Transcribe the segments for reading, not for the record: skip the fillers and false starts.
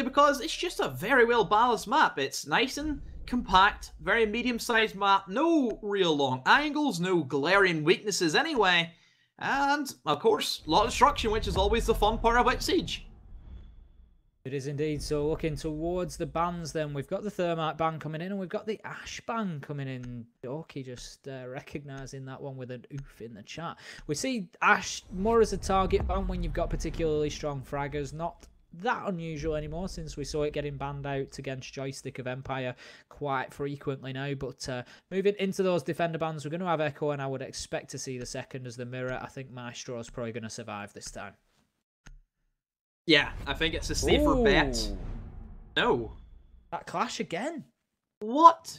simply because it's just a very well balanced map. It's nice and compact, very medium-sized map, no real long angles, no glaring weaknesses anyway, and of course, a lot of destruction, which is always the fun part about Siege. It is indeed. So looking towards the bans then, we've got the Thermite ban coming in and we've got the Ash ban coming in. Dorky just recognising that one with an oof in the chat. We see Ash more as a target ban when you've got particularly strong fraggers. Not that unusual anymore since we saw it getting banned out against Joystick of Empire quite frequently now. But moving into those defender bans, we're going to have Echo, and I would expect to see the second as the Mirror. I think Maestro is probably going to survive this time. Yeah, I think it's a safer bet. No. That clash again. What?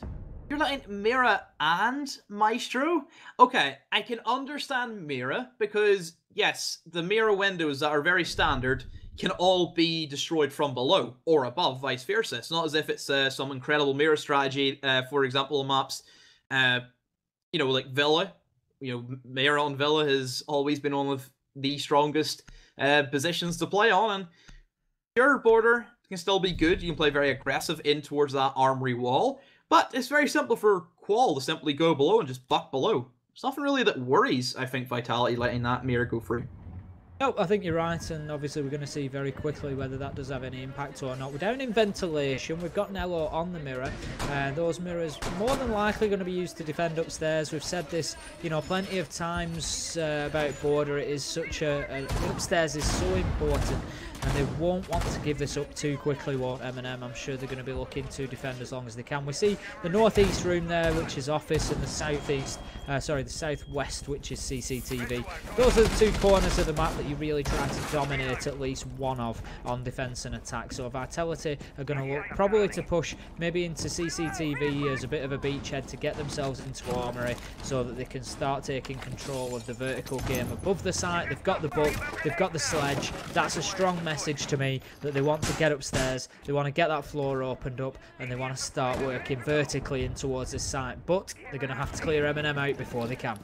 You're letting Mira and Maestro? Okay, I can understand Mira because, yes, the Mira windows that are very standard can all be destroyed from below or above, vice versa. It's not as if it's some incredible Mira strategy, for example, on maps, you know, like Villa. You know, Mira on Villa has always been one of the strongest positions to play on, and your border can still be good. You can play very aggressive in towards that armory wall, but it's very simple for Qual to simply go below and just buck below. There's nothing really that worries, I think, Vitality letting that Mirror go through. No, I think you're right, and obviously we're going to see very quickly whether that does have any impact or not. We're down in ventilation. We've got Nello on the Mirror, and those mirrors more than likely going to be used to defend upstairs. We've said this, you know, plenty of times about border. It is such upstairs is so important, and they won't want to give this up too quickly, won't MnM? I'm sure they're going to be looking to defend as long as they can. We see the northeast room there, which is office, and the southeast, the southwest, which is CCTV. Those are the two corners of the map that you really try to dominate at least one of on defense and attack. So Vitality are going to look probably to push maybe into CCTV as a bit of a beachhead to get themselves into armory so that they can start taking control of the vertical game above the site. They've got the book, they've got the sledge. That's a strong message to me that they want to get upstairs, they want to get that floor opened up, and they want to start working vertically in towards this site. But they're going to have to clear MnM out before they can.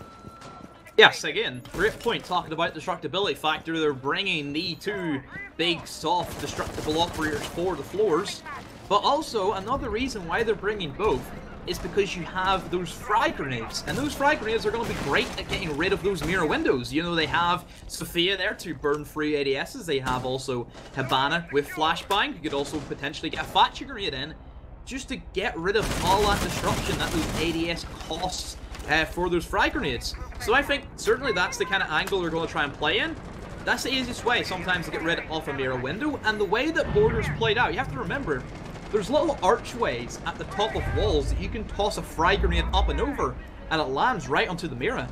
Yes, again, great point talking about destructibility factor. They're bringing the two big, soft, destructible operators for the floors. But also, another reason why they're bringing both is because you have those frag grenades. And those frag grenades are going to be great at getting rid of those mirror windows. You know, they have Sophia there to burn free ADSs. They have also Hibana with flashbang. You could also potentially get a Thatcher grenade in just to get rid of all that disruption that those ADS costs for those frag grenades. So I think certainly that's the kind of angle they're going to try and play in. That's the easiest way sometimes to get rid of a mirror window. And the way that Border's played out, you have to remember, there's little archways at the top of walls that you can toss a frag grenade up and over, and it lands right onto the mirror.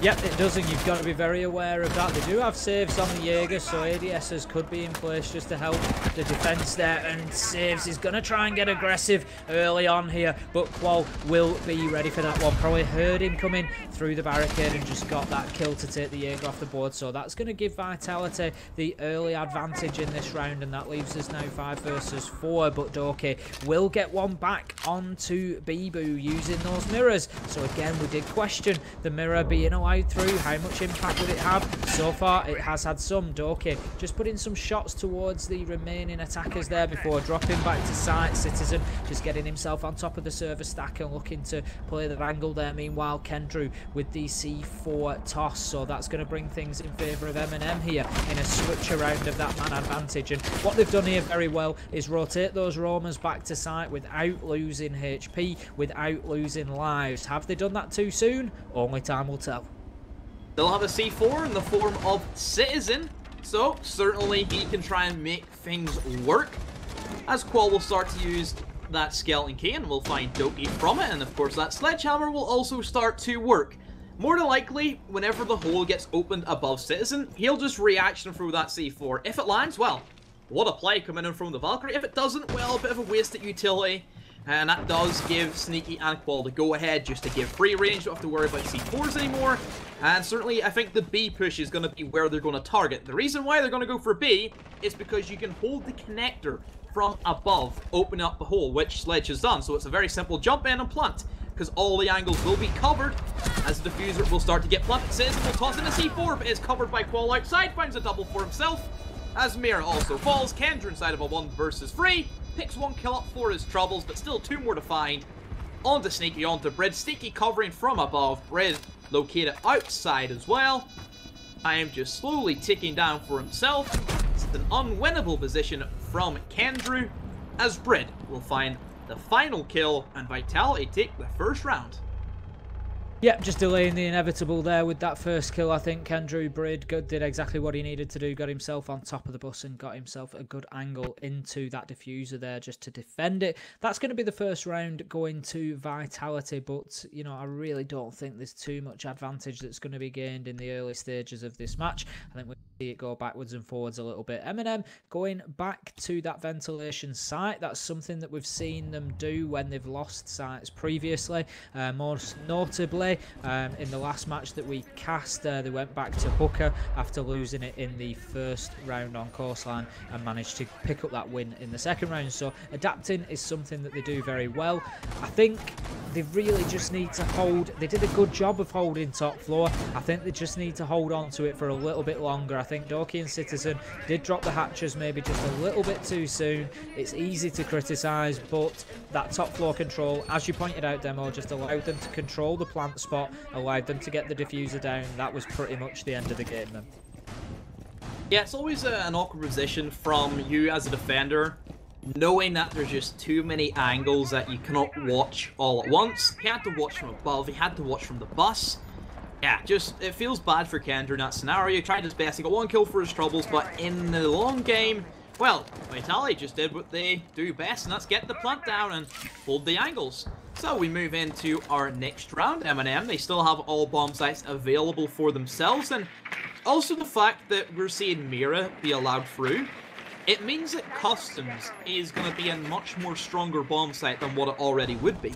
Yep, it does, and you've got to be very aware of that. They do have saves on the Jaeger, so ADSs could be in place just to help the defense there, and Saves is going to try and get aggressive early on here, but Qual will be ready for that one. Probably heard him coming through the barricade and just got that kill to take the Jaeger off the board, so that's going to give Vitality the early advantage in this round, and that leaves us now 5 versus 4, but Dorky will get one back onto Bibu using those mirrors. So again, we did question the mirror being allowed through. How much impact would it have? So far, it has had some. Dorky just putting some shots towards the remaining attackers there before dropping back to site. Citizen just getting himself on top of the server stack and looking to play the angle there. Meanwhile, Kendrew with the C4 toss. So that's going to bring things in favour of MnM here in a switch around of that man advantage. And what they've done here very well is rotate those roamers back to site without losing HP, without losing lives. Have they done that too soon? Only time will tell. They'll have a C4 in the form of Citizen, so certainly he can try and make things work. As Qual will start to use that Skeleton Key, and we'll find Doki from it, and of course that Sledgehammer will also start to work. More than likely, whenever the hole gets opened above Citizen, he'll just reaction through that C4. If it lands, well, what a play coming in from the Valkyrie. If it doesn't, well, a bit of a wasted utility. And that does give Sneaky and Qual the go-ahead just to give free range. Don't have to worry about C4s anymore. And certainly, I think the B push is going to be where they're going to target. The reason why they're going to go for B is because you can hold the connector from above, open up the hole, which Sledge has done. So it's a very simple jump in and plant, because all the angles will be covered as the diffuser will start to get planted. Citizen will toss in a C4, but is covered by Qual outside, finds a double for himself. As Mira also falls, Kendra inside of a 1 versus 3, picks 1 kill up for his troubles, but still 2 more to find. Onto Sneaky, onto Brid. Sneaky covering from above, Brid located outside as well. I am just slowly ticking down for himself. It's an unwinnable position from Kendra, as Brid will find the final kill and Vitality take the first round. Yep, just delaying the inevitable there with that first kill. I think Kendra Brid did exactly what he needed to do, got himself on top of the bus and got himself a good angle into that diffuser there just to defend it. That's going to be the first round going to Vitality, but, you know, I really don't think there's too much advantage that's going to be gained in the early stages of this match. I think we'll see it go backwards and forwards a little bit. MnM going back to that ventilation site. That's something that we've seen them do when they've lost sites previously, most notably in the last match that we cast, they went back to Hooker after losing it in the first round on Coastline and managed to pick up that win in the second round. So adapting is something that they do very well. I think they really just need to hold. They did a good job of holding top floor. I think they just need to hold on to it for a little bit longer. I think Doki and Citizen did drop the hatches maybe just a little bit too soon. It's easy to criticise, but that top floor control, as you pointed out, Demo, just allowed them to control the plant spot, allowed them to get the diffuser down. That was pretty much the end of the game then. Yeah, it's always an awkward position from you as a defender, knowing that there's just too many angles that you cannot watch all at once. He had to watch from above, he had to watch from the bus. Yeah, just, it feels bad for Kendra in that scenario. He tried his best, he got 1 kill for his troubles, but in the long game, well, Vitality just did what they do best, and that's get the plant down and hold the angles. So we move into our next round. MnM, they still have all bomb sites available for themselves, and also the fact that we're seeing Mira be allowed through, it means that Customs is going to be a much more stronger bomb site than what it already would be.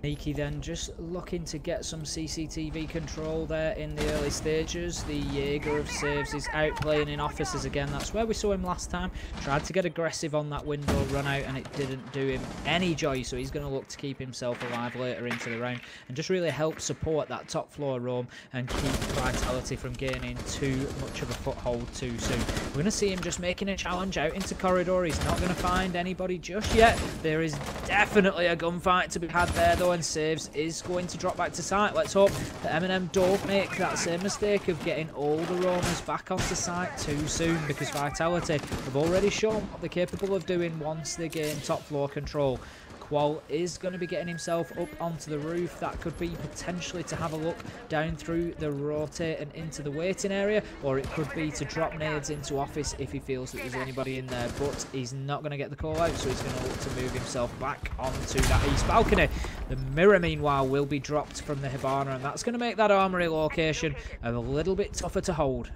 Nikki then just looking to get some CCTV control there in the early stages. The Jaeger of saves is out playing in offices again. That's where we saw him last time. Tried to get aggressive on that window run out and it didn't do him any joy. So he's going to look to keep himself alive later into the round and just really help support that top floor roam and keep Vitality from gaining too much of a foothold too soon. We're going to see him just making a challenge out into corridor. He's not going to find anybody just yet. There is definitely a gunfight to be had there though, and saves is going to drop back to site. Let's hope that MnM don't make that same mistake of getting all the roamers back onto site too soon, because Vitality have already shown what they're capable of doing once they gain top floor control. Qual is going to be getting himself up onto the roof. That could be potentially to have a look down through the rotate and into the waiting area, or it could be to drop nades into office if he feels that there's anybody in there, but he's not going to get the call out, so he's going to look to move himself back onto that east balcony. The mirror, meanwhile, will be dropped from the Hibana, and that's going to make that armory location a little bit tougher to hold.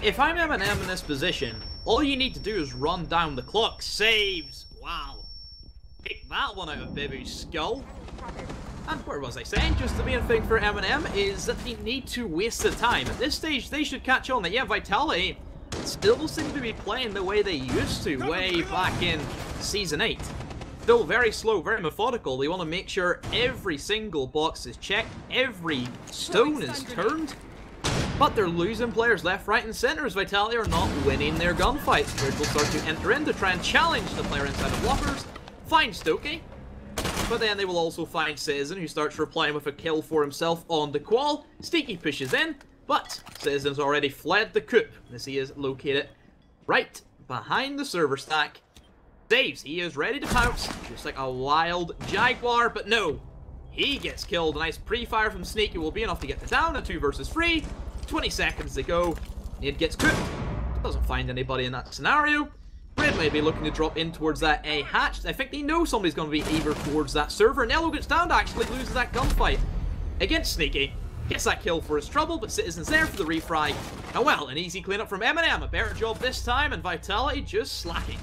If I'm MnM in this position, all you need to do is run down the clock. Saves! Wow. Pick that one out of Baby's skull. And where was I saying? Just the main thing for MnM is that they need to waste the time. At this stage, they should catch on that, yeah, Vitality still seem to be playing the way they used to way back in Season 8. Still very slow, very methodical. They want to make sure every single box is checked, every stone is turned. But they're losing players left, right, and center as Vitality are not winning their gunfights. Brid will start to enter in to try and challenge the player inside of lockers. Find Stokey, but then they will also find Citizen, who starts replying with a kill for himself on the Qual. Sneaky pushes in, but Citizen's already fled the coop, as he is located right behind the server stack. Saves, he is ready to pounce, just like a wild jaguar, but no, he gets killed. A nice pre-fire from Sneaky will be enough to get the down, a 2 versus 3, 20 seconds to go. Nade gets cooked, doesn't find anybody in that scenario. Brid may be looking to drop in towards that A hatch. I think they know somebody's going to be eager towards that server. Nello gets down to actually loses that gunfight against Sneaky. Gets that kill for his trouble, but Citizen's there for the refry. And well, an easy cleanup from MnM. A better job this time, and Vitality just slacking.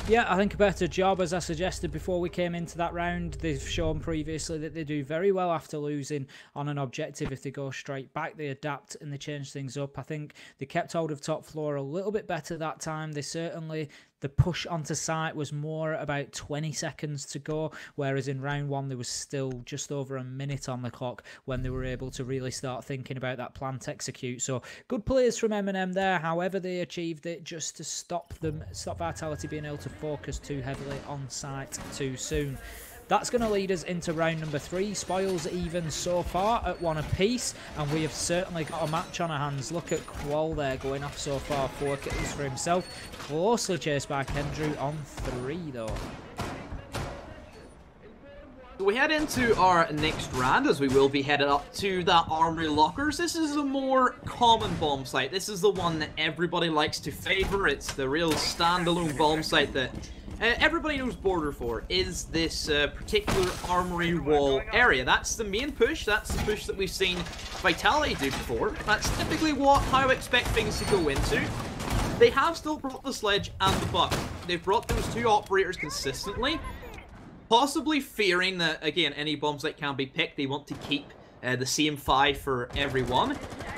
Yeah, I think a better job, as I suggested before we came into that round. They've shown previously that they do very well after losing on an objective. If they go straight back, they adapt and they change things up. I think they kept hold of top floor a little bit better that time. They certainly The push onto site was more about 20 seconds to go, whereas in round 1 there was still just over a minute on the clock when they were able to really start thinking about that plan to execute. So good players from MnM there. However, they achieved it just to stop Vitality being able to focus too heavily on site too soon. That's going to lead us into round number 3. Spoils even so far at 1 apiece, and we have certainly got a match on our hands. Look at Qual there going off so far, 4 kills for himself. Closely chased by Kendrew on 3 though. We head into our next round as we will be headed up to the Armory Lockers. This is a more common bomb site. This is the one that everybody likes to favor. It's the real standalone bomb site that everybody knows Border for, is this particular armory wall area. That's the main push. That's the push that we've seen Vitality do before. That's typically how I expect things to go into. They have still brought the sledge and the bucket. They've brought those 2 operators consistently, possibly fearing that, again, any bombs that can be picked, they want to keep the same 5 for everyone.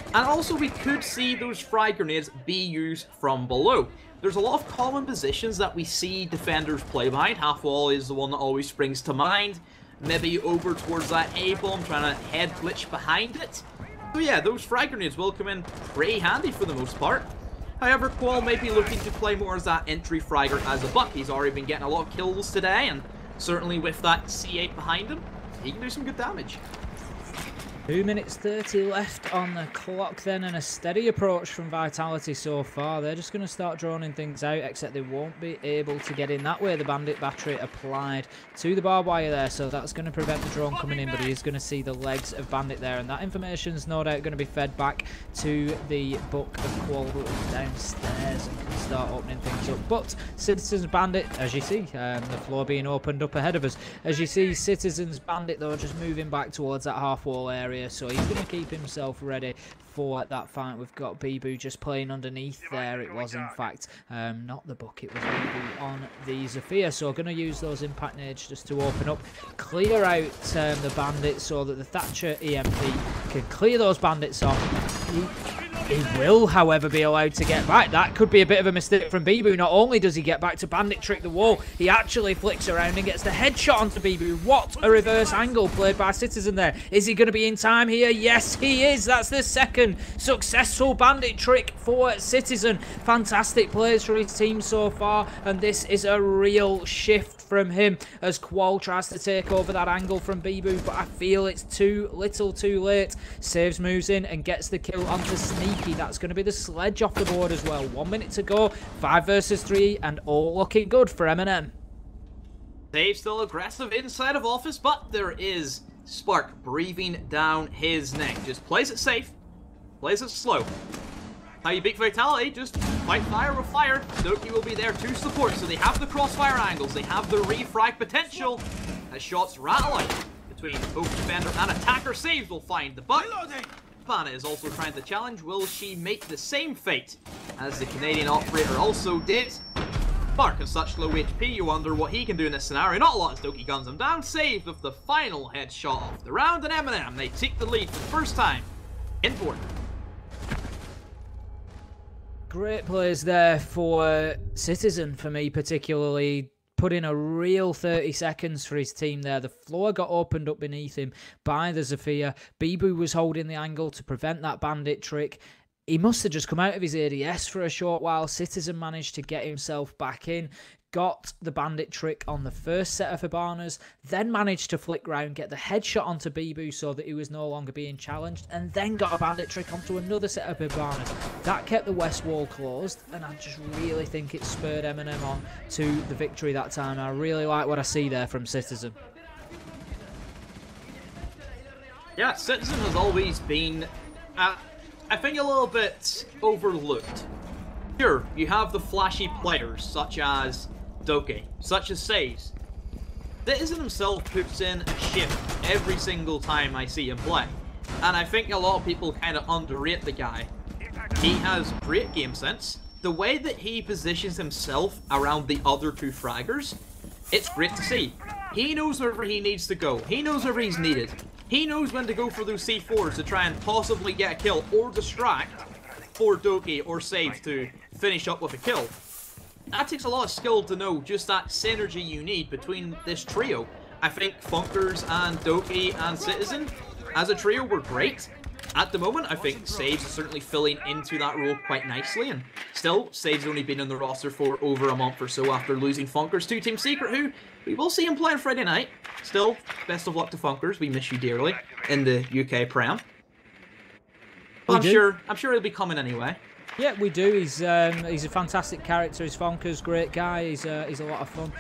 And also we could see those frag grenades be used from below. There's a lot of common positions that we see defenders play behind. Half wall is the one that always springs to mind. Maybe over towards that A-bomb, trying to head glitch behind it. So yeah, those frag grenades will come in pretty handy for the most part. However, Qual may be looking to play more as that entry fragger as a buck. He's already been getting a lot of kills today, and certainly with that C8 behind him, he can do some good damage. 2 minutes 30 left on the clock then, and a steady approach from Vitality so far. They're just going to start droning things out, except they won't be able to get in that way. The Bandit battery applied to the barbed wire there, so that's going to prevent the drone coming in, but he is going to see the legs of Bandit there, and that information is no doubt going to be fed back to the book of Qual downstairs and can start opening things up. But Citizens Bandit, as you see, the floor being opened up ahead of us. As you see, Citizens Bandit, though, just moving back towards that half-wall area. So he's going to keep himself ready for that fight. We've got Bibu just playing underneath there. It was, in fact, not the book. It was Bibu on the Zofia. So going to use those impact nades just to open up, clear out the bandits so that the Thatcher EMP can clear those bandits off. He will, however, be allowed to get back. That could be a bit of a mistake from Bibu. Not only does he get back to Bandit trick the wall, he actually flicks around and gets the headshot onto Bibu. What a reverse angle played by Citizen there. Is he going to be in time here? Yes, he is. That's the second successful Bandit trick for Citizen. Fantastic plays for his team so far, and this is a real shift from him as Qual tries to take over that angle from Bibu, but I feel it's too little too late. Saves, moves in and gets the kill onto Sneaky. That's going to be the sledge off the board as well. 1 minute to go, 5 versus 3, and all looking good for MnM. Dave still aggressive inside of office, but there is Spark breathing down his neck. Just plays it safe, plays it slow. How you beat Vitality, just fight fire with fire. Doki will be there to support, so they have the crossfire angles, they have the refrag potential. As shots rattle out between both defender and attacker. Saves will find the butt. Banna is also trying to challenge. Will she make the same fate as the Canadian operator also did? Spark has such low HP, you wonder what he can do in this scenario. Not a lot as Doki guns him down. Saved with the final headshot of the round, and MnM, they take the lead for the first time in Border. Great plays there for Citizen, for me particularly. Put in a real 30 seconds for his team there. The floor got opened up beneath him by the Zofia. Bibu was holding the angle to prevent that bandit trick. He must have just come out of his ADS for a short while. Citizen managed to get himself back in. Got the bandit trick on the first set of Hibanas, then managed to flick round, get the headshot onto Bibu so that he was no longer being challenged, and then got a bandit trick onto another set of Hibanas. That kept the west wall closed, and I just really think it spurred MnM on to the victory that time. I really like what I see there from Citizen. Yeah, Citizen has always been, I think, a little bit overlooked. Sure, you have the flashy players such as Doki, such as Saves. Citizen himself puts in a shift every single time I see him play. And I think a lot of people kind of underrate the guy. He has great game sense. The way that he positions himself around the other 2 fraggers, it's great to see. He knows wherever he needs to go. He knows wherever he's needed. He knows when to go for those C4s to try and possibly get a kill or distract for Doki or Saves to finish up with a kill. that takes a lot of skill to know just that synergy you need between this trio. I think Funkers and Doki and Citizen as a trio were great. At the moment, I think Saves is certainly filling into that role quite nicely, and still, Saves has only been in the roster for over a month or so after losing Funkers to Team Secret, who we will see him play on Friday night. Still, best of luck to Funkers, we miss you dearly in the UK Prem. But I'm sure he'll be coming anyway. Yeah, we do. He's a fantastic character. He's Fonker's great guy. He's a lot of fun.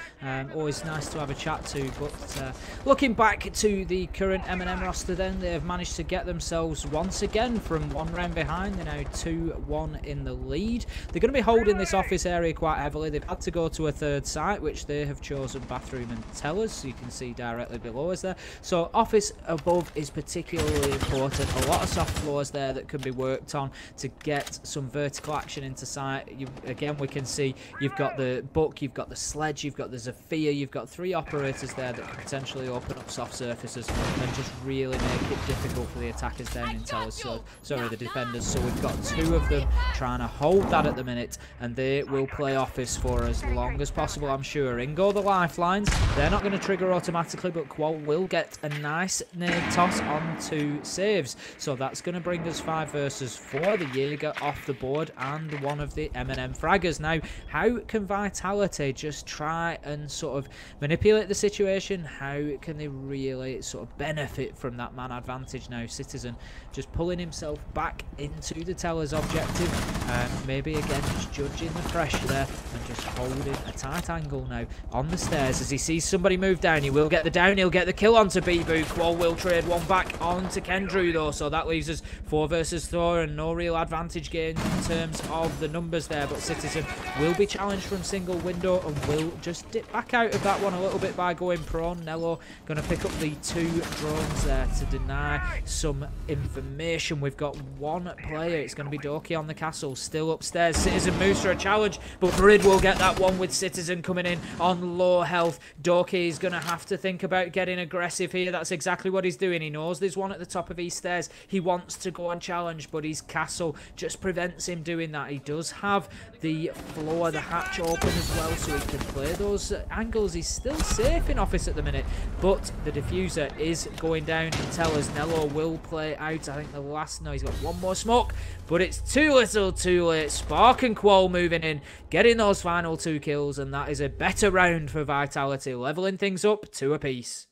Always nice to have a chat to. But looking back to the current MnM roster, then they have managed to get themselves once again from 1 round behind. They're now 2-1 in the lead. They're going to be holding this office area quite heavily. They've had to go to a third site, which they have chosen bathroom and tellers. So you can see directly below us there. So office above is particularly important. A lot of soft floors there that can be worked on to get some vertical action into sight. Again, we can see you've got the Buck, you've got the Sledge, you've got the Zafia, you've got 3 operators there that can potentially open up soft surfaces and just really make it difficult for the attackers down in towers. So, sorry, the defenders. So we've got 2 of them trying to hold that at the minute, and they will play office for as long as possible, I'm sure. In go the lifelines. They're not going to trigger automatically, but Qual will get a nice nade toss onto Saves. So that's going to bring us 5 versus 4. The Jaeger off the board and one of the MnM fraggers. Now, how can Vitality just try and sort of manipulate the situation? How can they really sort of benefit from that man advantage now? Citizen just pulling himself back into the teller's objective, and maybe again just judging the pressure there and just holding a tight angle now on the stairs as he sees somebody move down. He will get the down, he'll get the kill onto Bibu. Qual will trade one back onto Kendrew though, so that leaves us 4 versus 4 and no real advantage gain in terms of the numbers there, but Citizen will be challenged from single window and will just dip back out of that one a little bit by going prone. Nello going to pick up the 2 drones there to deny some information. We've got 1 player. It's going to be Doki on the castle, still upstairs. Citizen moves for a challenge, but Brid will get that one with Citizen coming in on low health. Doki is going to have to think about getting aggressive here. That's exactly what he's doing. He knows there's one at the top of his stairs. He wants to go and challenge, but his castle just prevents him doing that. He does have the floor, the hatch open as well, so he can play those angles. He's still safe in office at the minute, but the diffuser is going down in tellers. Nello will play out, I think the last, no, he's got 1 more smoke, but it's too little too late. Spark and Qual moving in, getting those final 2 kills, and that is a better round for Vitality, leveling things up 2 apiece.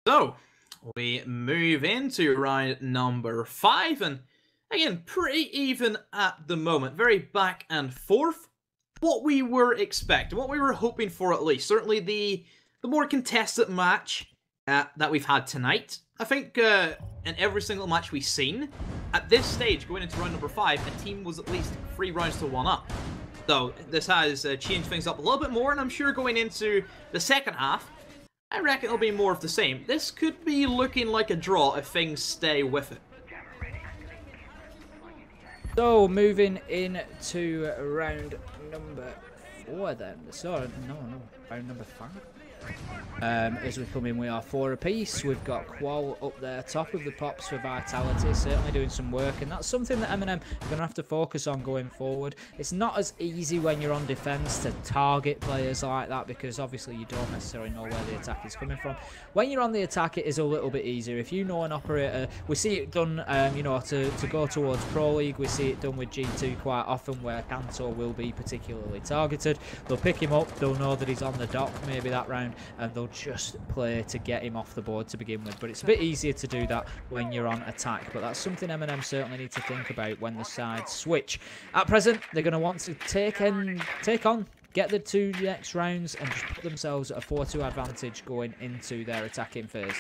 So, we move into round number 5, and again, pretty even at the moment. Very back and forth. What we were expecting, what we were hoping for at least. Certainly the more contested match that we've had tonight. I think in every single match we've seen, at this stage, going into round number 5, the team was at least 3 rounds to 1 up. So this has changed things up a little bit more, and I'm sure going into the second half, I reckon it'll be more of the same. This could be looking like a draw if things stay with it. So, moving into round number 4 then. Sorry, no, round number 5. As we come in, we are 4 apiece. We've got Qual up there, top of the pops for Vitality, certainly doing some work, and that's something that MnM are going to have to focus on going forward. It's not as easy when you're on defense to target players like that, because obviously you don't necessarily know where the attack is coming from. When you're on the attack, it is a little bit easier. If you know an operator, we see it done, you know, to go towards Pro League, we see it done with G2 quite often, where Kanto will be particularly targeted. They'll pick him up, they'll know that he's on the dock maybe that round, and they'll just play to get him off the board to begin with. But it's a bit easier to do that when you're on attack, but that's something MnM certainly need to think about when the sides switch. At present, they're going to want to take on, get the 2 next rounds, and just put themselves at a 4-2 advantage going into their attacking phase.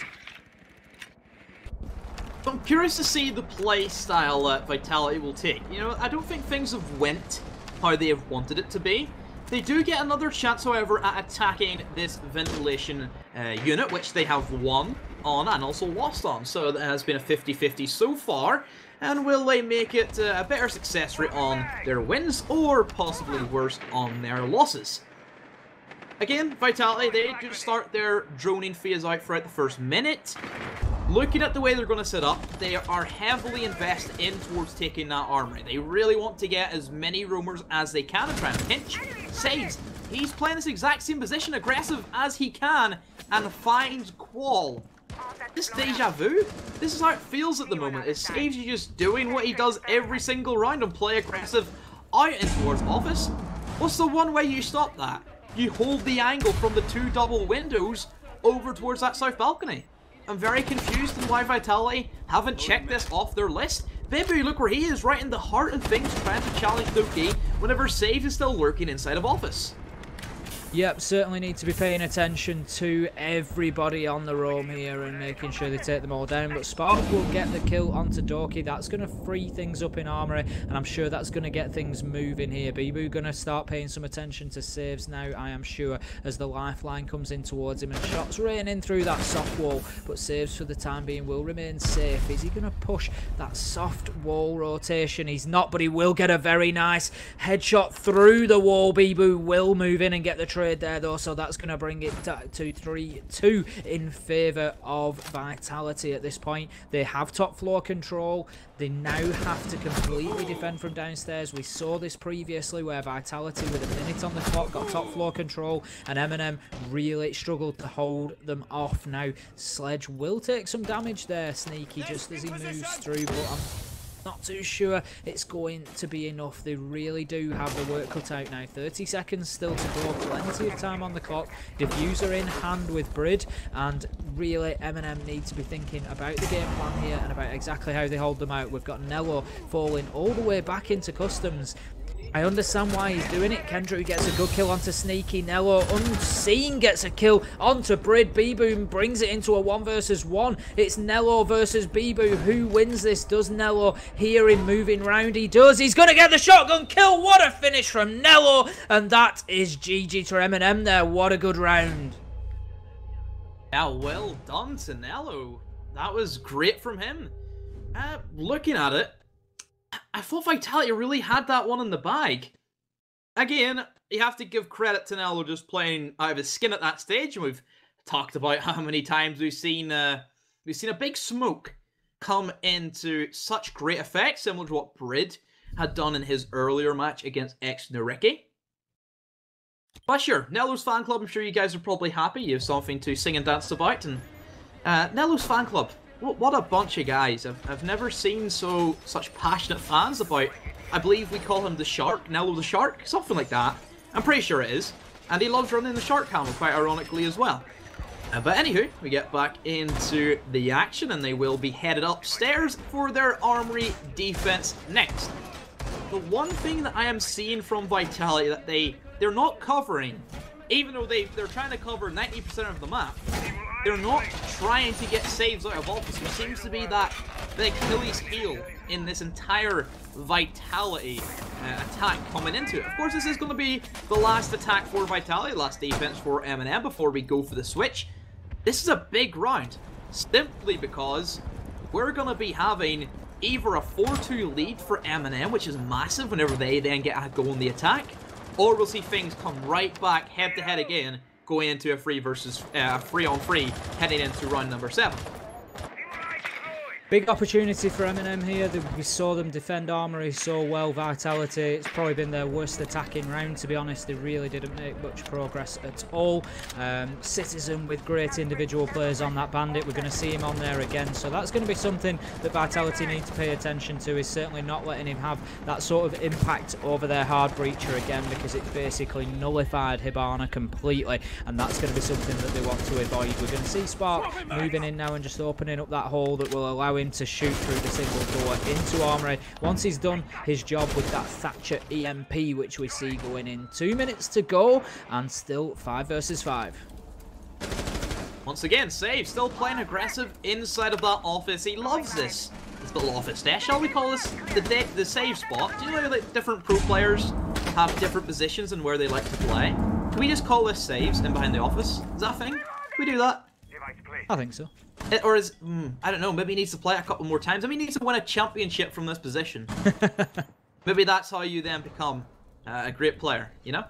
So I'm curious to see the play style that Vitality will take. You know, I don't think things have went how they have wanted it to be. They do get another chance, however, at attacking this ventilation unit, which they have won on and also lost on. So it has been a 50-50 so far. And will they make it a better success rate on their wins, or possibly worse on their losses? Again, Vitality, they do start their droning phase out throughout the first minute. looking at the way they're going to set up, they are heavily invested in towards taking that armory. They really want to get as many roamers as they can and try and pinch. Saves, he's playing this exact same position, aggressive as he can, and finds Qual. This deja vu, this is how it feels at the moment. It Saves you just doing what he does every single round and play aggressive out in towards office. What's the one way you stop that? You hold the angle from the 2 double windows over towards that south balcony. I'm very confused on why Vitality haven't checked this off their list. Baby, look where he is, right in the heart of things, trying to challenge Loki whenever Saves is still lurking inside of office. Yep, certainly need to be paying attention to everybody on the roam here and making sure they take them all down. But Spark will get the kill onto Doki. That's going to free things up in armory, and I'm sure that's going to get things moving here. Bibu going to start paying some attention to Saves now, I am sure, as the lifeline comes in towards him and shots rain in through that soft wall. But Saves for the time being will remain safe. Is he going to push that soft wall rotation? He's not, but he will get a very nice headshot through the wall. Bibu will move in and get the trade there though, so that's going to bring it to 3-2 in favour of Vitality at this point. They have top floor control. They now have to completely defend from downstairs. We saw this previously where Vitality, with a minute on the clock, got top floor control, and MnM really struggled to hold them off. Now Sledge will take some damage there, Sneaky, just as he moves through, but I'm not too sure it's going to be enough. They really do have the work cut out now. 30 seconds still to go, plenty of time on the clock. Diffuser in hand with Brid, and really MnM need to be thinking about the game plan here and about exactly how they hold them out. We've got Nello falling all the way back into customs. I understand why he's doing it. Kendra gets a good kill onto Sneaky. Nello, unseen, gets a kill onto Brid. Bibu brings it into a 1 versus 1. It's Nello versus Bibu. Who wins this? Does Nello hear him moving round? He does. He's going to get the shotgun kill. What a finish from Nello. And that is GG to MnM there. What a good round. Yeah, well done to Nello. That was great from him. Looking at it, I thought Vitality really had that one in the bag. Again, you have to give credit to Nello just playing out of his skin at that stage, and we've talked about how many times we've seen a big smoke come into such great effect, similar to what Brid had done in his earlier match against ex-Nariki. But sure, Nello's fan club, I'm sure you guys are probably happy. You have something to sing and dance about, and Nello's fan club. What a bunch of guys. I've never seen such passionate fans about, I believe we call him the Shark, Nello the Shark, something like that. I'm pretty sure it is. And he loves running the Shark helmet, quite ironically as well. But anywho, we get back into the action, and they will be headed upstairs for their armory defense next. The one thing that I am seeing from Vitality that they're not covering, even though they're trying to cover 90% of the map, they're not trying to get saves out of office, which seems to be the Achilles heel in this entire Vitality attack coming into it. Of course, this is going to be the last attack for Vitality, last defense for MnM before we go for the switch. This is a big round, simply because we're going to be having either a 4-2 lead for MnM, which is massive whenever they then get a go on the attack, or we'll see things come right back head-to-head again, going into a 3-on-3 heading into round number 7. Big opportunity for MnM here. We saw them defend armory so well. Vitality, it's probably been their worst attacking round, to be honest. They really didn't make much progress at all. Citizen with great individual players on that Bandit. We're going to see him on there again. So that's going to be something that Vitality need to pay attention to, is certainly not letting him have that sort of impact over their hard breacher again, because it basically nullified Hibana completely, and that's going to be something that they want to avoid. We're going to see Spark moving in now and just opening up that hole that will allow him to shoot through the single door into armory once he's done his job with that Thatcher EMP, which we see going in. 2 minutes to go and still 5 versus 5. Once again, Save still playing aggressive inside of that office. He loves this little office there. Shall we call this the save spot? Do you know that different pro players have different positions and where they like to play? Can we just call this saves in behind the office? Is that a thing? Can we do that? I think so. Or is, I don't know, maybe he needs to play it a couple more times. I mean, he needs to win a championship from this position. Maybe that's how you then become a great player, you know?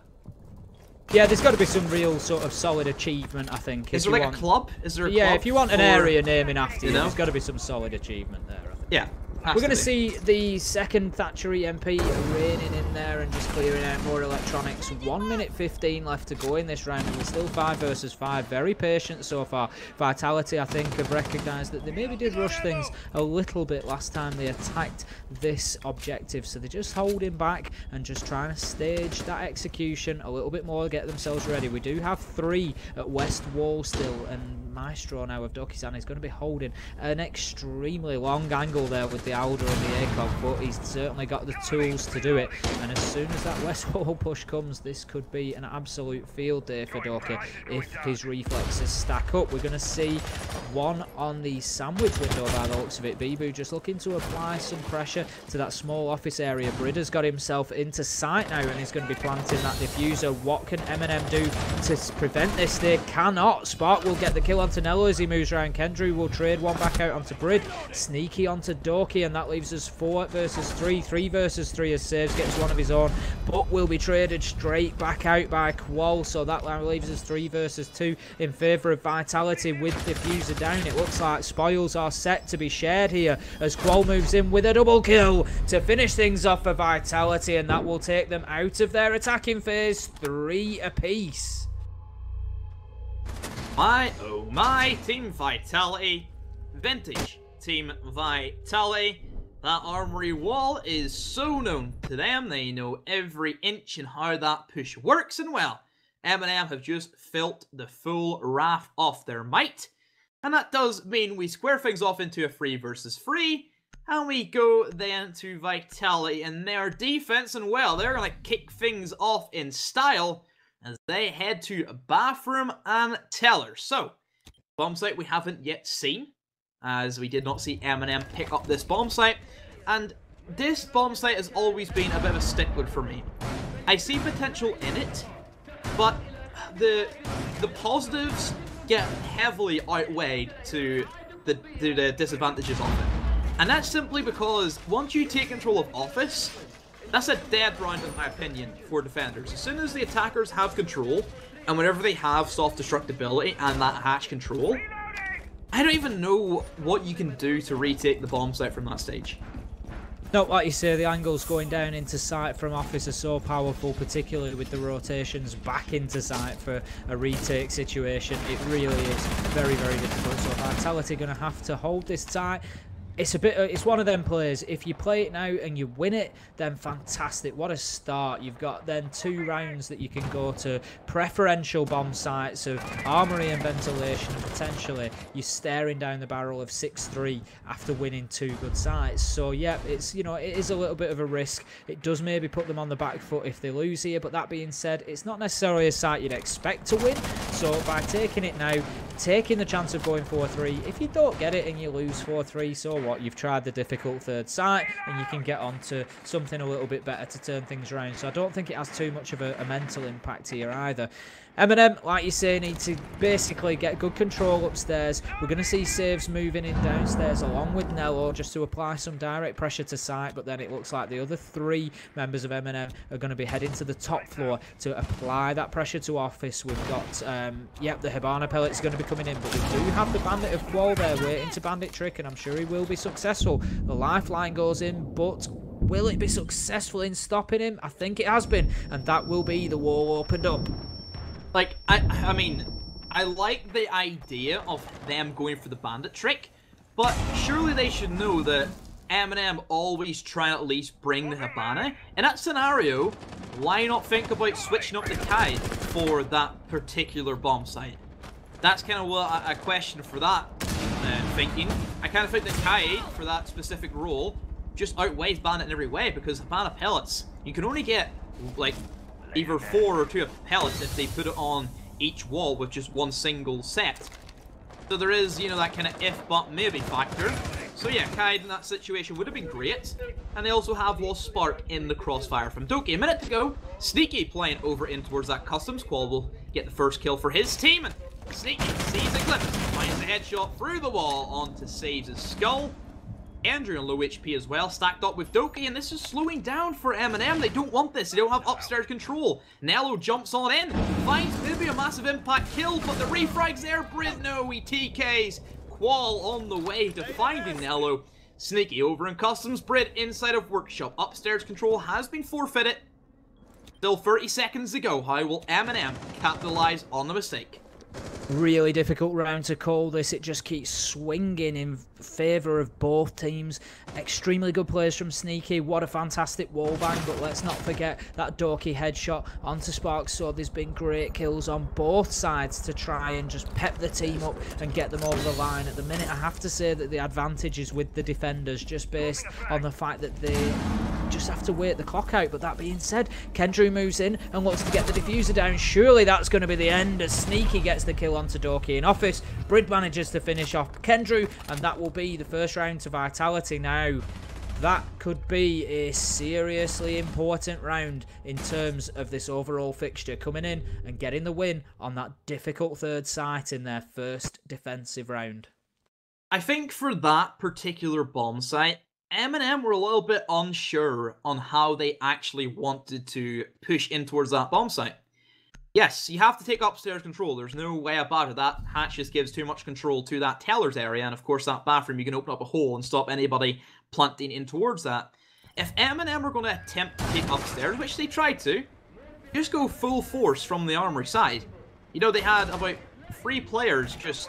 Yeah, there's got to be some real sort of solid achievement, I think. Is there like a club? Is there a club? Yeah, if you want an area naming after you, there's got to be some solid achievement there, I think. Yeah. We're going to see the second Thatcher EMP raining in there and just clearing out more electronics. 1 minute 15 left to go in this round, and we're still 5 versus 5. Very patient so far. Vitality, I think, have recognised that they maybe did rush things a little bit last time they attacked this objective. So they're just holding back and just trying to stage that execution a little bit more, get themselves ready. We do have 3 at West Wall still, and Maestro now of Doki-san is going to be holding an extremely long angle there with the Alder and the ACOG, but he's certainly got the tools to do it. And as soon as that West Wall push comes, this could be an absolute field day for Doki if his reflexes stack up. We're going to see one on the sandwich window by the looks of it. Bibu just looking to apply some pressure to that small office area. Bridder's got himself into sight now and he's going to be planting that diffuser. What can MnM do to prevent this? They cannot. Spark will get the kill onto Nello as he moves around. Kendrew will trade one back out onto Brid. Sneaky onto Doki, and that leaves us 4 versus 3. 3 versus 3 as Saves gets one of his own, but will be traded straight back out by Qual. So that leaves us 3 versus 2 in favour of Vitality with diffuser down. It looks like spoils are set to be shared here as Qual moves in with a double kill to finish things off for Vitality, and that will take them out of their attacking phase, 3 apiece. My, oh my, Team Vitality. Vintage Team Vitality. That armory wall is so known to them. They know every inch and how that push works, and well, MnM have just felt the full wrath of their might. And that does mean we square things off into a 3 versus 3. And we go then to Vitality and their defense, and well, they're going to kick things off in style as they head to Bathroom and Teller. So, bomb site we haven't yet seen, as we did not see MnM pick up this bomb site. And this bomb site has always been a bit of a stickler for me. I see potential in it, but the positives get heavily outweighed to the disadvantages of it. And that's simply because once you take control of Office, that's a dead round in my opinion for defenders. As soon as the attackers have control, and whenever they have soft destructibility and that hatch control, I don't even know what you can do to retake the bomb site from that stage. No, like you say, the angles going down into sight from Office are so powerful, particularly with the rotations back into sight for a retake situation. It really is very, very difficult. So Vitality going to have to hold this tight. It's one of them plays. If you play it now and you win it, then fantastic. What a start. You've got then 2 rounds that you can go to preferential bomb sites of armory and ventilation, and potentially you're staring down the barrel of 6-3 after winning 2 good sites. So yeah, it's, you know, it is a little bit of a risk. It does maybe put them on the back foot if they lose here, but that being said, it's not necessarily a site you'd expect to win. So by taking it now, taking the chance of going 4-3, if you don't get it and you lose 4-3, so what? You've tried the difficult 3rd site and you can get on to something a little bit better to turn things around. So I don't think it has too much of a mental impact here either. MnM, like you say, need to basically get good control upstairs. We're going to see Saves moving in downstairs along with Nello just to apply some direct pressure to site, but then it looks like the other 3 members of MnM are going to be heading to the top floor to apply that pressure to Office. We've got, yep, the Hibana pellets going to be coming in, but we do have the Bandit of Qual there waiting to Bandit trick, and I'm sure he will be successful. The lifeline goes in, but will it be successful in stopping him? I think it has been, and that will be the wall opened up. Like, I mean, I like the idea of them going for the bandit trick, but surely they should know that MnM always try at least bring the Hibana. In that scenario, why not think about switching up the Tide for that particular bomb site? That's kind of what I question for that thinking. I kind of think the Tide for that specific role just outweighs Bandit in every way, because Hibana pellets, you can only get, like, either 4 or 2 pellets if they put it on each wall with just one single set. So there is, you know, that kind of if but maybe factor. So yeah, Kaid in that situation would have been great. And they also have lost Spark in the crossfire from Doki. A minute to go. Sneaky playing over in towards that customs. Qual will get the first kill for his team. And Sneaky sees a glimpse, finds a headshot through the wall onto Saves' skull. Andrew on low HP as well, stacked up with Doki, and this is slowing down for MnM. They don't want this. They don't have upstairs control. Nello jumps on in, finds maybe a massive impact kill, but the refrag's there. Brit, no, he TKs. Qual on the way to finding Nello. Sneaky over in customs. Brit inside of workshop. Upstairs control has been forfeited. Still 30 seconds to go. How will MnM capitalize on the mistake? Really difficult round to call this. It just keeps swinging in favour of both teams. Extremely good plays from Sneaky. What a fantastic wallbang, but let's not forget that Doki headshot onto Spark's sword. There's been great kills on both sides to try and just pep the team up and get them over the line. At the minute, I have to say that the advantage is with the defenders, just based on the fact that they just have to wait the clock out. But that being said, Kendrew moves in and looks to get the diffuser down. Surely that's going to be the end as Sneaky gets the kill onto Doki in office. Brid manages to finish off Kendrew, and that will be the first round to Vitality. Now, that could be a seriously important round in terms of this overall fixture, coming in and getting the win on that difficult third site in their first defensive round. I think for that particular bomb site, MnM were a little bit unsure on how they actually wanted to push in towards that bomb site. Yes, you have to take upstairs control. There's no way about it. That hatch just gives too much control to that teller's area, and of course that bathroom, you can open up a hole and stop anybody planting in towards that. If MnM were going to attempt to take upstairs, which they tried to, just go full force from the armory side. You know, they had about 3 players just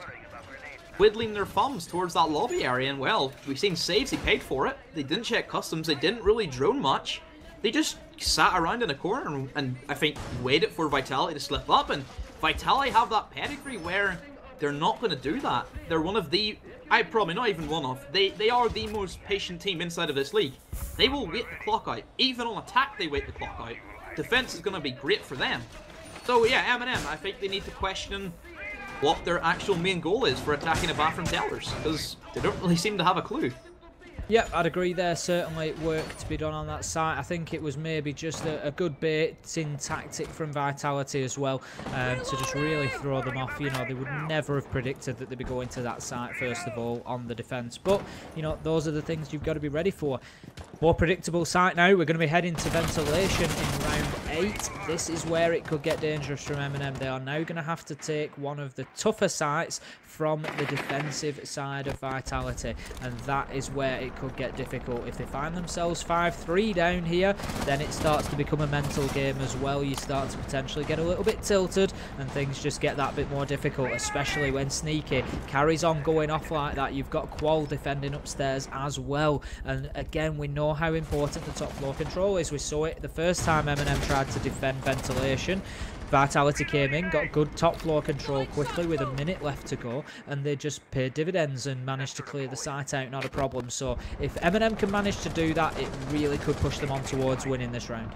twiddling their thumbs towards that lobby area, and well, we've seen saves, they paid for it. They didn't check customs, they didn't really drone much. They just sat around in a corner and I think waited for Vitality to slip up, and Vitality have that pedigree where they're not going to do that. They're one of the, probably not even one of, they are the most patient team inside of this league. They will wait the clock out. Even on attack, they wait the clock out. Defense is going to be great for them. So yeah, MnM, I think they need to question what their actual main goal is for attacking the bathroom tellers, because they don't really seem to have a clue. Yep, I'd agree there. Certainly work to be done on that site. I think it was maybe just a good baiting tactic from Vitality as well, to just really throw them off. You know, they would never have predicted that they'd be going to that site first of all on the defence. But, you know, those are the things you've got to be ready for. More predictable site now. We're going to be heading to ventilation in round 8. This is where it could get dangerous from MnM. They are now going to have to take one of the tougher sites from the defensive side of Vitality, and that is where it could get difficult. If they find themselves 5-3 down here, then it starts to become a mental game as well. You start to potentially get a little bit tilted and things just get that bit more difficult, especially when Sneaky carries on going off like that. You've got Qual defending upstairs as well, and again, we know how important the top floor control is. We saw it the first time MnM tried to defend ventilation. Vitality came in, got good top floor control quickly with a minute left to go, and they just paid dividends and managed to clear the site out, not a problem. So if MnM can manage to do that, it really could push them on towards winning this round.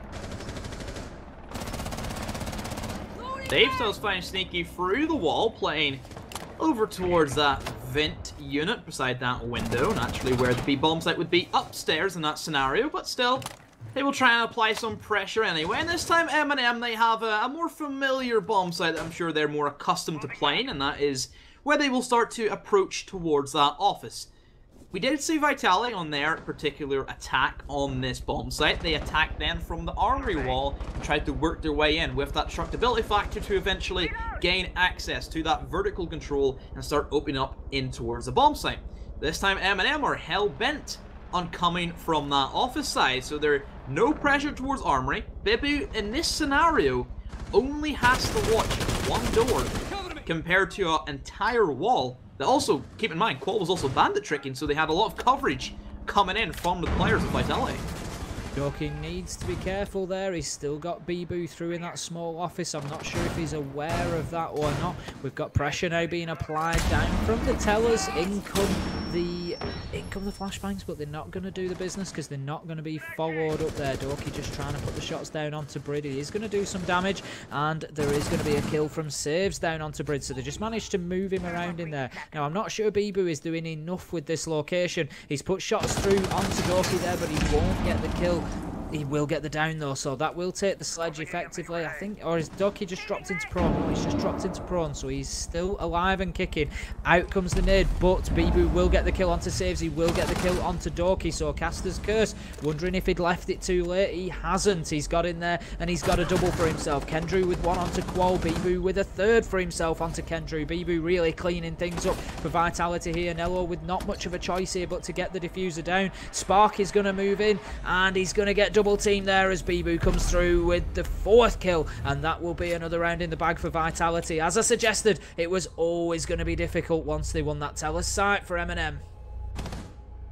Dave does find Sneaky through the wall, playing over towards that vent unit beside that window, naturally where the B bomb site would be upstairs in that scenario, but still, they will try and apply some pressure anyway. And this time, MnM, they have a more familiar bomb site that I'm sure they're more accustomed to playing, and that is where they will start to approach towards that office. We did see Vitality on their particular attack on this bomb site. They attacked then from the armory wall and tried to work their way in with that destructibility factor to eventually gain access to that vertical control and start opening up in towards the bomb site. This time, MnM are hell-bent on coming from that office side, so there's no pressure towards armory. Bibu, in this scenario, only has to watch one door compared to an entire wall. That also, keep in mind, Qual was also bandit tricking, so they had a lot of coverage coming in from the players of Vitality. Doki needs to be careful there. He's still got Bibu through in that small office. I'm not sure if he's aware of that or not. We've got pressure now being applied down from the tellers. In come the flashbangs, but they're not going to do the business because they're not going to be followed up there. Doki just trying to put the shots down onto Brid. He is going to do some damage, and there is going to be a kill from Saves down onto Brid, so they just managed to move him around in there. Now, I'm not sure Bibu is doing enough with this location. He's put shots through onto Doki there, but he won't get the kill. He will get the down though, so that will take the sledge effectively, I think. Or is Doki just dropped into prone? No, he's just dropped into prone, so he's still alive and kicking. Out comes the nade, but Bibu will get the kill onto Saves. He will get the kill onto Doki, so Caster's Curse. Wondering if he'd left it too late. He hasn't. He's got in there, and he's got a double for himself. Kendrew with one onto Qual. Bibu with a third for himself onto Kendrew. Bibu really cleaning things up for Vitality here. Nello with not much of a choice here, but to get the diffuser down. Spark is going to move in, and he's going to get double team there as Bibu comes through with the 4th kill, and that will be another round in the bag for Vitality. As I suggested, it was always going to be difficult once they won that Tellus site for MnM.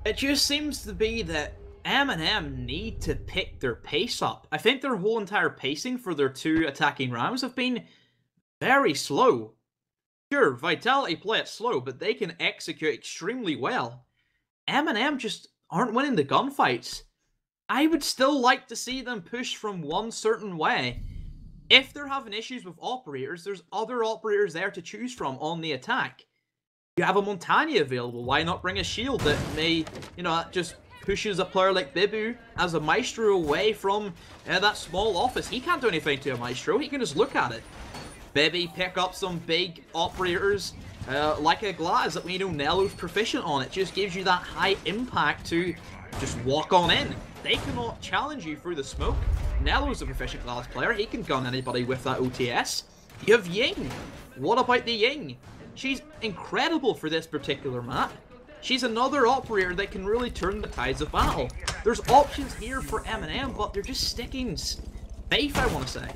It just seems to be that MnM need to pick their pace up. I think their whole entire pacing for their 2 attacking rounds have been very slow. Sure, Vitality play it slow, but they can execute extremely well. MnM just aren't winning the gunfights. I would still like to see them push from one certain way. If they're having issues with operators, there's other operators there to choose from on the attack. You have a Montagna available, why not bring a shield that may, that just pushes a player like Bibu as a Maestro away from that small office. He can't do anything to a Maestro, he can just look at it. Maybe pick up some big operators like a Glaz that we know Nello's proficient on. It just gives you that high impact to just walk on in. They cannot challenge you through the smoke. Nello's a proficient Glaz player. He can gun anybody with that OTS. You have Ying. What about the Ying? She's incredible for this particular map. She's another operator that can really turn the tides of battle. There's options here for MnM, but they're just sticking safe, I want to say.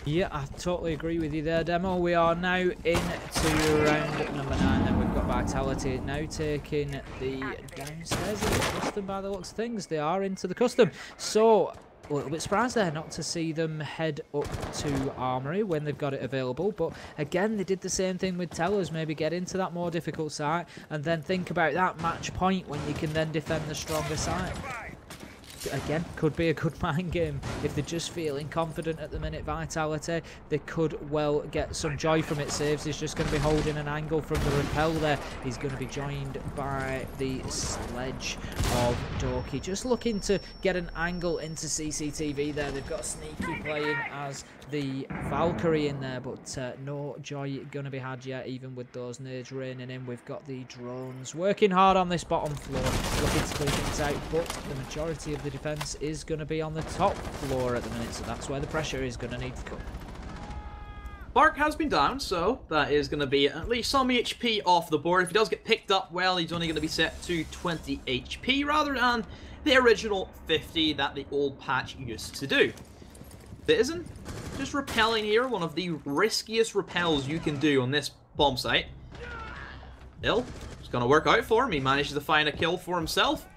Yeah, I totally agree with you there, Demo. We are now into round number 9, and we've got Vitality now taking the downstairs of the custom by the looks of things. They are into the custom. So, a little bit surprised there not to see them head up to Armory when they've got it available. But again, they did the same thing with Tellers. Maybe get into that more difficult site and then think about that match point when you can then defend the stronger side. Again, could be a good mind game. If they're just feeling confident at the minute, Vitality, they could well get some joy from it. Saves, he's just going to be holding an angle from the rappel there. He's going to be joined by the sledge of Doki. Just looking to get an angle into CCTV there. They've got Sneaky playing as the Valkyrie in there, but no joy going to be had yet, even with those nades raining in. We've got the drones working hard on this bottom floor, looking to clean things out, but the majority of the defense is going to be on the top floor at the minute, so that's where the pressure is going to need to come. Bark has been down, so that is going to be at least some HP off the board. If he does get picked up, well, he's only going to be set to 20 HP rather than the original 50 that the old patch used to do. Citizen, just repelling here, one of the riskiest repels you can do on this bomb site. Still, it's going to work out for him. He manages to find a kill for himself.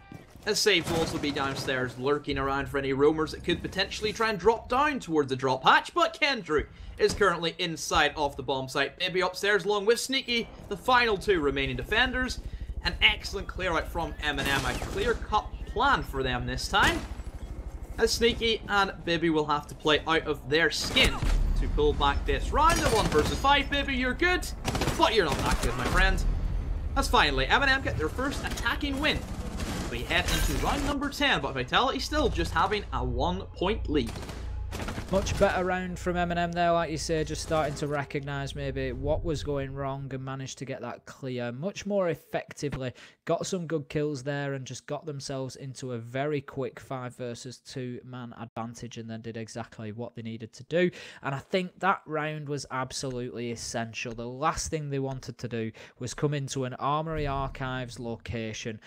As Saves will also be downstairs lurking around for any roamers that could potentially try and drop down towards the drop hatch, but Kendrew is currently inside of the bomb site. Maybe upstairs along with Sneaky, the final 2 remaining defenders. An excellent clear out from MnM, a clear-cut plan for them this time. As Sneaky and Bibby will have to play out of their skin to pull back this round. A 1 versus 5, Bibby, you're good, but you're not that good, my friend. As finally, MnM get their first attacking win. We head into round number 10, but Vitality still just having a 1-point lead. Much better round from MnM there, like you say, just starting to recognise maybe what was going wrong and managed to get that clear much more effectively. Got some good kills there and just got themselves into a very quick 5 versus 2 man advantage and then did exactly what they needed to do. And I think that round was absolutely essential. The last thing they wanted to do was come into an Armory Archives location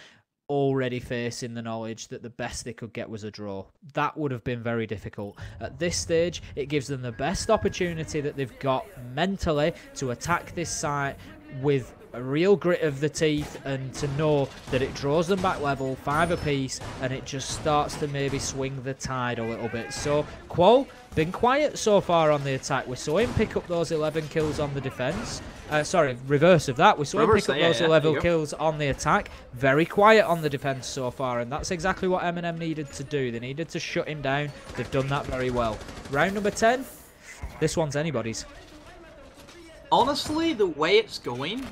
already facing the knowledge that the best they could get was a draw. That would have been very difficult. At this stage, it gives them the best opportunity that they've got mentally to attack this site with a real grit of the teeth and to know that it draws them back level, 5 apiece, and it just starts to maybe swing the tide a little bit. So, Qual, been quiet so far on the attack. We saw him pick up those 11 kills on the defense. Sorry, reverse of that. We saw him pick up those 11 kills on the attack. Very quiet on the defense so far, and that's exactly what MnM needed to do. They needed to shut him down. They've done that very well. Round number 10, this one's anybody's. Honestly, the way it's going,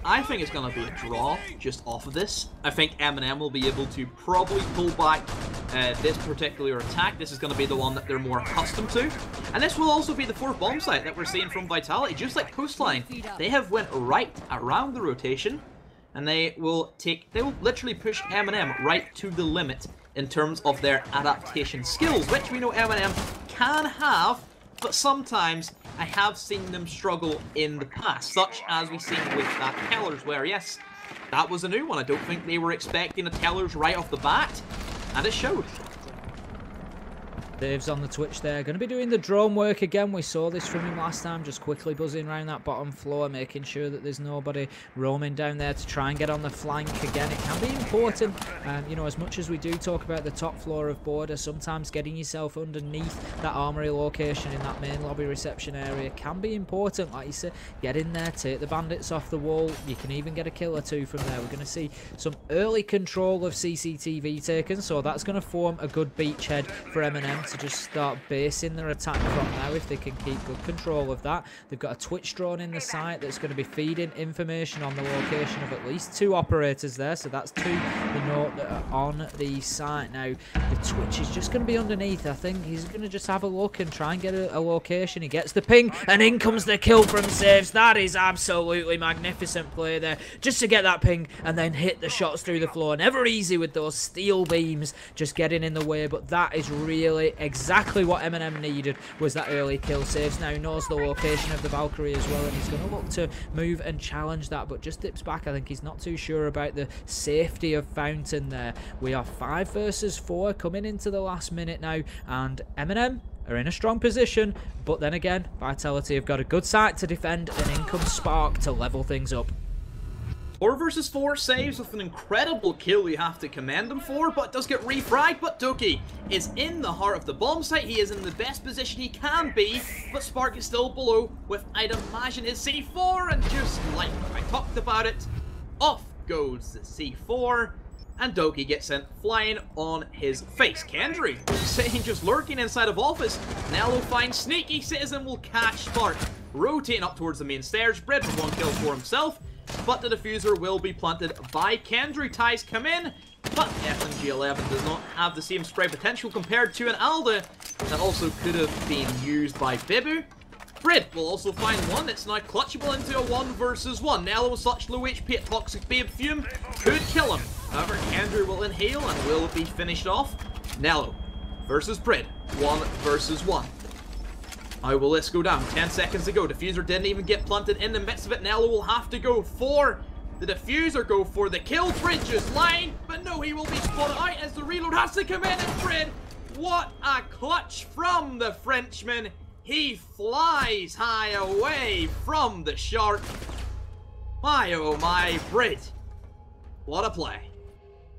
I think it's going to be a draw just off of this. I think MnM will be able to probably pull back this particular attack. This is going to be the one that they're more accustomed to. And this will also be the fourth bomb site that we're seeing from Vitality. Just like Coastline, they have went right around the rotation. And they will literally push MnM right to the limit in terms of their adaptation skills, which we know MnM can have, but sometimes I have seen them struggle in the past, such as we've seen with that Tellers, where yes, that was a new one. I don't think they were expecting a Tellers right off the bat, and it showed. Dave's on the Twitch there. Going to be doing the drone work again. We saw this from him last time, just quickly buzzing around that bottom floor, making sure that there's nobody roaming down there to try and get on the flank. Again, it can be important, you know, as much as we do talk about the top floor of Border, sometimes getting yourself underneath that armory location in that main lobby reception area can be important. Like you said, get in there, take the bandits off the wall. You can even get a kill or two from there. We're going to see some early control of CCTV taken, so that's going to form a good beachhead for MnM to just start basing their attack from now if they can keep good control of that. They've got a Twitch drone in the site that's going to be feeding information on the location of at least 2 operators there, so that's 2 we know that are on the site. Now the Twitch is just going to be underneath. I think he's going to just have a look and try and get a location. He gets the ping and in comes the kill from Saves. That is absolutely magnificent play there, just to get that ping and then hit the shots through the floor. Never easy with those steel beams just getting in the way, but that is really exactly what MnM needed, was that early kill. Saves now knows the location of the Valkyrie as well, and he's going to look to move and challenge that, but just dips back. I think he's not too sure about the safety of Fountain there. We are 5 versus 4 coming into the last minute now, and MnM are in a strong position, but then again, Vitality have got a good site to defend, and in comes Spark to level things up. 4 versus 4 saves with an incredible kill you have to commend him for, but does get refragged. But Doki is in the heart of the bomb site. He is in the best position he can be, but Spark is still below with, I'd imagine, his C4, and just like I talked about it, off goes the C4, and Doki gets sent flying on his face. Kendry saying just lurking inside of office. Nello finds Sneaky Citizen will catch Spark, rotating up towards the main stairs. Bread with 1 kill for himself, but the diffuser will be planted by Kendry. Ties come in, but FNG11 does not have the same spray potential compared to an Alda that also could have been used by Bibu. Brid will also find one. It's now clutchable into a 1 versus 1. Nello with such low HP at Toxic Babe Fume could kill him. However, Kendry will inhale and will be finished off. Nello versus Brid, 1 versus 1. How will this go down? 10 seconds to go. Diffuser didn't even get planted in the midst of it. Nello will have to go for the diffuser, go for the kill. Brid just lying, but no, he will be spotted out as the reload has to come in. And Brid, what a clutch from the Frenchman. He flies high away from the shark. My oh my, Brid. What a play.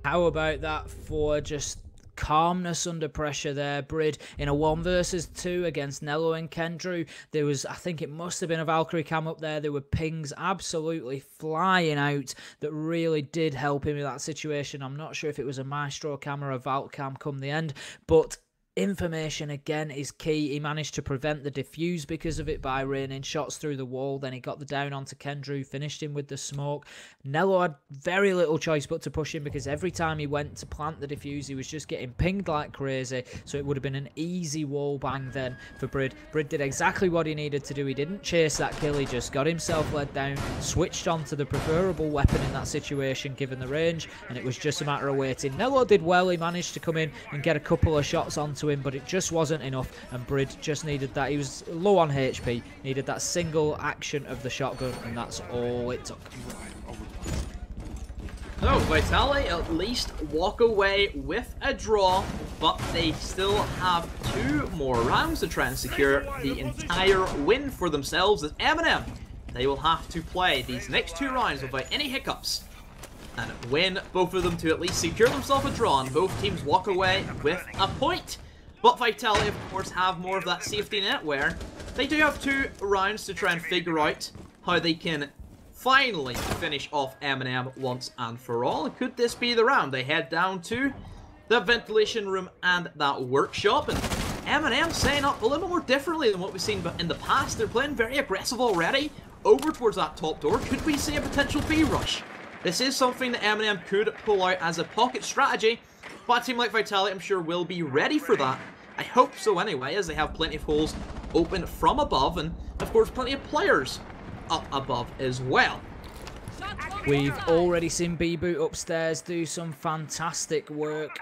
How about that for just calmness under pressure there? Brid in a 1 versus 2 against Nello and Kendry. There was, I think it must have been a Valkyrie cam up there. There were pings absolutely flying out that really did help him in that situation. I'm not sure if it was a Maestro cam or a Valk cam come the end, but information again is key. He managed to prevent the defuse because of it by raining shots through the wall. Then he got the down onto Kendry, finished him with the smoke. Nello had very little choice but to push him, because every time he went to plant the defuse he was just getting pinged like crazy, so it would have been an easy wall bang then for Brid. Brid did exactly what he needed to do. He didn't chase that kill, he just got himself led down, switched on to the preferable weapon in that situation given the range, and it was just a matter of waiting. Nello did well. He managed to come in and get a couple of shots onto him, but it just wasn't enough, and Brid just needed that. He was low on HP, needed that single action of the shotgun, and that's all it took. So, Vitality at least walk away with a draw, but they still have 2 more rounds to try and secure the entire win for themselves. As MnM, they will have to play these next 2 rounds without any hiccups and win both of them to at least secure themselves a draw, and both teams walk away with a point. But Vitality, of course, have more of that safety net where they do have 2 rounds to try and figure out how they can finally finish off MnM once and for all. Could this be the round? They head down to the ventilation room and that workshop, and MnM setting up a little more differently than what we've seen in the past. They're playing very aggressive already, over towards that top door. Could we see a potential B rush? This is something that MnM could pull out as a pocket strategy, but a team like Vitality, I'm sure, will be ready for that. I hope so anyway, as they have plenty of holes open from above, and of course plenty of players up above as well. We've already seen B-Boot upstairs do some fantastic work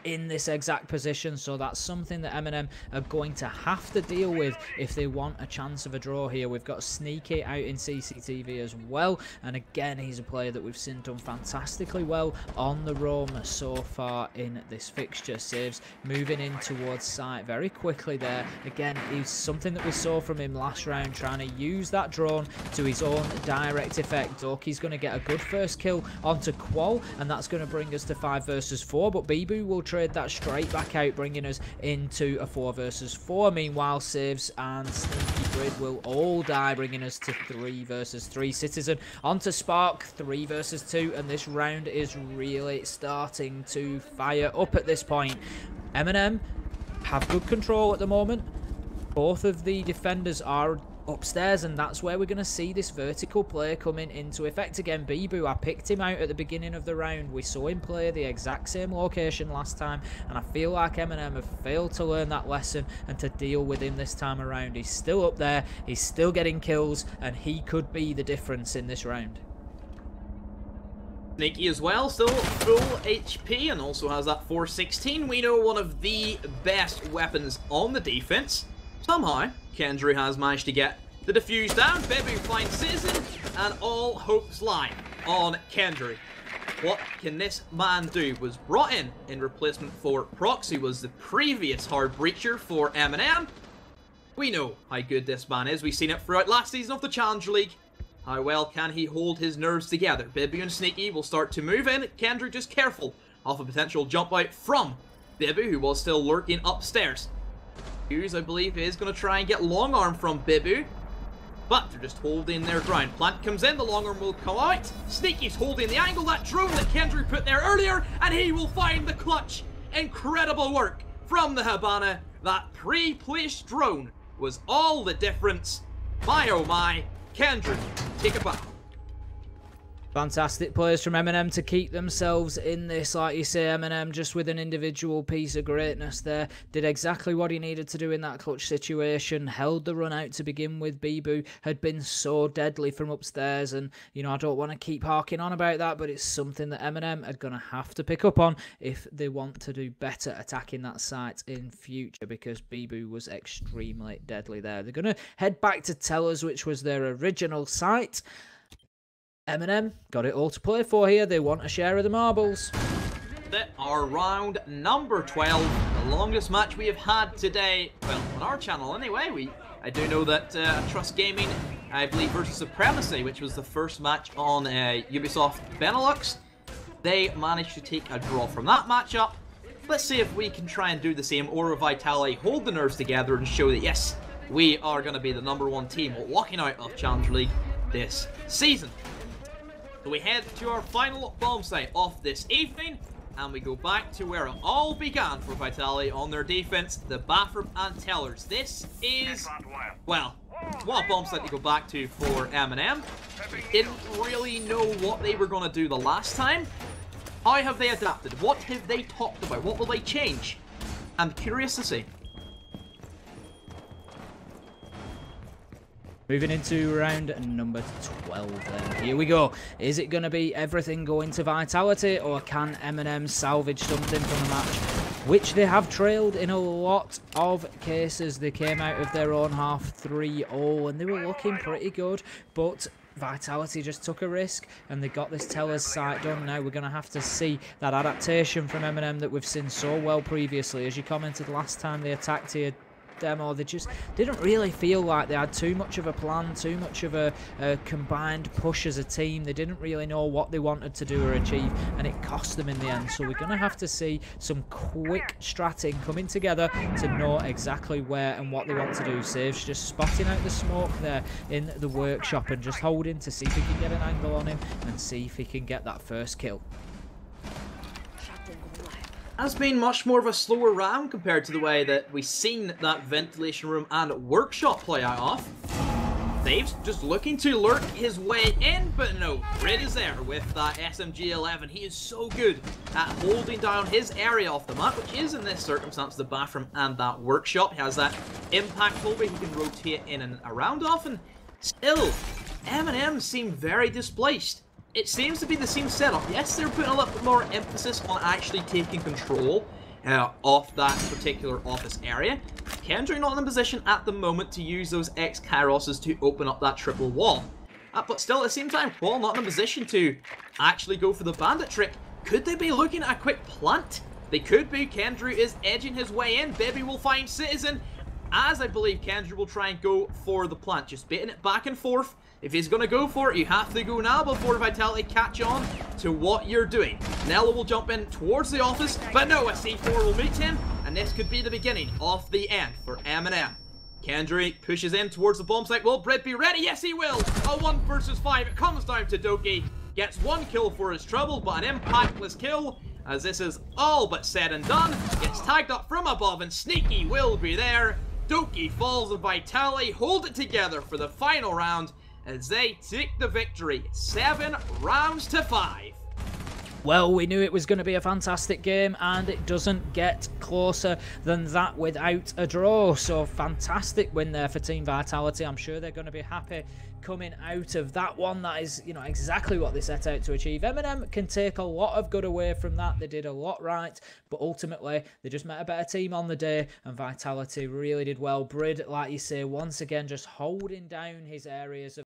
in this exact position, so that's something that MnM are going to have to deal with if they want a chance of a draw here. We've got Sneaky out in CCTV as well, and again, he's a player that we've seen done fantastically well on the roam so far in this fixture. Saves moving in towards site very quickly there. Again, he's something that we saw from him last round, trying to use that drone to his own direct effect. He's going to get a good first kill onto Qual, and that's going to bring us to 5 versus 4, but Bibu will trade that straight back out, bringing us into a 4 versus 4. Meanwhile, Saves and Sneaky Grid will all die, bringing us to 3 versus 3. Citizen onto Spark, 3 versus 2, and this round is really starting to fire up at this point. MnM have good control at the moment. Both of the defenders are upstairs, and that's where we're going to see this vertical play coming into effect again. Bibu, I picked him out at the beginning of the round. We saw him play the exact same location last time, and I feel like MnM have failed to learn that lesson and to deal with him this time around. He's still up there, he's still getting kills, and he could be the difference in this round. Sneaky as well, still full HP, and also has that 416. We know one of the best weapons on the defense. Somehow, Kendry has managed to get the defuse down. Bibu finds Citizen, and all hopes lie on Kendry. What can this man do? Was brought in replacement for Proxy, was the previous hard breacher for MnM. We know how good this man is. We've seen it throughout last season of the Challenger League. How well can he hold his nerves together? Bibu and Sneaky will start to move in. Kendry just careful of a potential jump out from Bibu, who was still lurking upstairs. Hughes, I believe, is going to try and get long arm from Bibu, but they're just holding their ground. Plant comes in, the long arm will come out. Sneaky's holding the angle, that drone that Kendry put there earlier, and he will find the clutch. Incredible work from the Habana. That pre-placed drone was all the difference. My oh my, Kendry, take it back. Fantastic players from MnM to keep themselves in this. Like you say, MnM just with an individual piece of greatness there. Did exactly what he needed to do in that clutch situation. Held the run out to begin with. Bibu had been so deadly from upstairs. And, you know, I don't want to keep harking on about that, but it's something that MnM are going to have to pick up on if they want to do better attacking that site in future, because Bibu was extremely deadly there. They're going to head back to Tellers, which was their original site. MnM got it all to play for here. They want a share of the marbles. That are round number 12, the longest match we have had today. Well, on our channel anyway. I do know that Trust Gaming, I believe, versus Supremacy, which was the first match on Ubisoft Benelux, they managed to take a draw from that matchup. Let's see if we can try and do the same, or if Vitality hold the nerves together and show that, yes, we are going to be the #1 team walking out of Challenger League this season. So we head to our final bomb site of this evening, and we go back to where it all began for Vitality on their defense, the bathroom and Tellers. This is, well, it's what a bomb site to go back to for MnM. Didn't really know what they were going to do the last time. How have they adapted? What have they talked about? What will they change? I'm curious to see. Moving into round number 12 then. Here we go. Is it going to be everything going to Vitality, or can MnM salvage something from the match, which they have trailed in a lot of cases? They came out of their own half 3-0 and they were looking pretty good, but Vitality just took a risk and they got this Tellers site done. Now we're going to have to see that adaptation from MnM that we've seen so well previously. As you commented last time they attacked here, demo, they just didn't really feel like they had too much of a plan, too much of a combined push as a team. They didn't really know what they wanted to do or achieve, and it cost them in the end. So we're going to have to see some quick stratting coming together to know exactly where and what they want to do. Saves just spotting out the smoke there in the workshop and just holding to see if he can get an angle on him and see if he can get that first kill. Has been much more of a slower round compared to the way that we've seen that ventilation room and workshop play out off. They've just looking to lurk his way in, but no, Red is there with that SMG-11. He is so good at holding down his area off the map, which is in this circumstance the bathroom and that workshop. He has that impact hole where he can rotate in and around often. Still, MnM seem very displaced. It seems to be the same setup. Yes, they're putting a little bit more emphasis on actually taking control of that particular office area. Kendrick not in a position at the moment to use those X-Kairoses to open up that triple wall. But still, at the same time, Qual not in a position to actually go for the bandit trick. Could they be looking at a quick plant? They could be. Kendrick is edging his way in. Baby will find Citizen, as I believe Kendrick will try and go for the plant. Just baiting it back and forth. If he's going to go for it, you have to go now before Vitality catch on to what you're doing. Nello will jump in towards the office, but no, a C4 will meet him, and this could be the beginning of the end for MnM. Kendrick pushes in towards the bomb site. Will Brit be ready? Yes, he will! A 1 versus 5. It comes down to Doki. Gets 1 kill for his trouble, but an impactless kill, as this is all but said and done. Gets tagged up from above, and Sneaky will be there. Doki falls, and Vitality hold it together for the final round, as they take the victory, 7 rounds to 5. Well, we knew it was going to be a fantastic game, and it doesn't get closer than that without a draw. So, fantastic win there for Team Vitality. I'm sure they're going to be happy coming out of that one. That is, you know, exactly what they set out to achieve. MnM can take a lot of good away from that. They did a lot right, but ultimately, they just met a better team on the day, and Vitality really did well. Brid, like you say, once again, just holding down his areas of